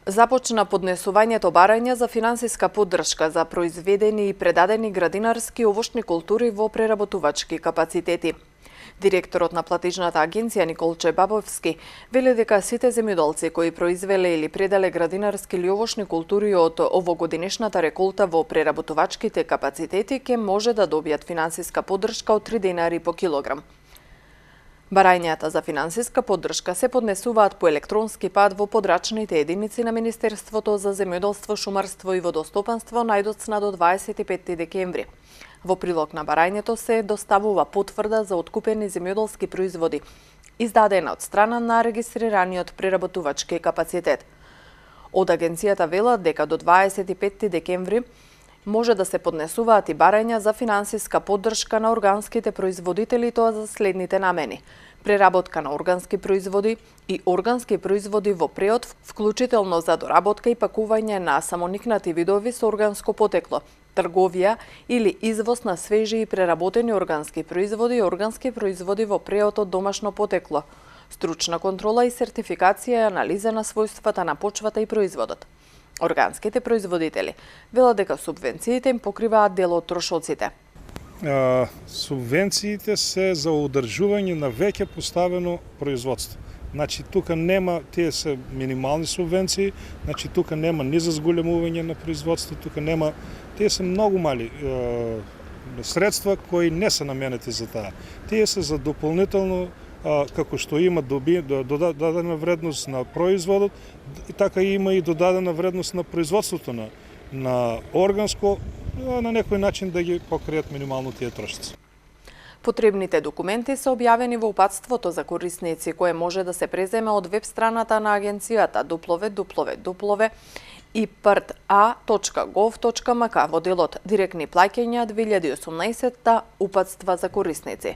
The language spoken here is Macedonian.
Започна поднесувањето барања за финансиска поддршка за произведени и предадени градинарски и овошни култури во преработувачки капацитети. Директорот на платежната агенција Николче Бабовски вели дека сите земјоделци кои произвеле или предале градинарски или овошни култури од овогодинешната реколта во преработувачките капацитети ќе може да добијат финансиска поддршка од 3 денари по килограм. Барањата за финансиска поддршка се поднесуваат по електронски пат во подрачните единици на Министерството за земјоделство, шумарство и водостопанство најдоцна до 25 декември. Во прилог на барањето се доставува потврда за откупени земјоделски производи, издадена од страна на регистрираниот преработувачки капацитет. Од агенцијата велат дека до 25 декември може да се поднесуваат и барања за финансиска поддршка на органските производители, тоа за следните намени: преработка на органски производи и органски производи во преод, вклучително за доработка и пакување на самоникнати видови со органско потекло, трговија или извоз на свежи и преработени органски производи и органски производи во преод од домашно потекло, стручна контрола и сертификација и анализа на својствата на почвата и производот. Органските производители велат дека субвенциите им покриваат дел од трошоците. Субвенциите се за одржување на веќе поставено производство. Значи тука нема, тие се минимални субвенции, значи тука нема ни за зголемување на производство, тука нема, тие се многу мали средства кои не се наменети за таа. Тие се за дополнително, како што има додадена вредност на производот, така има и додадена вредност на производството на органско, на некој начин да ги покријат минимално тие трошици. Потребните документи се објавени во упатството за корисници, кое може да се преземе од веб страната на агенцијата www.iprt.gov.mk во делот Директни плаќања 2018 упатства за корисници.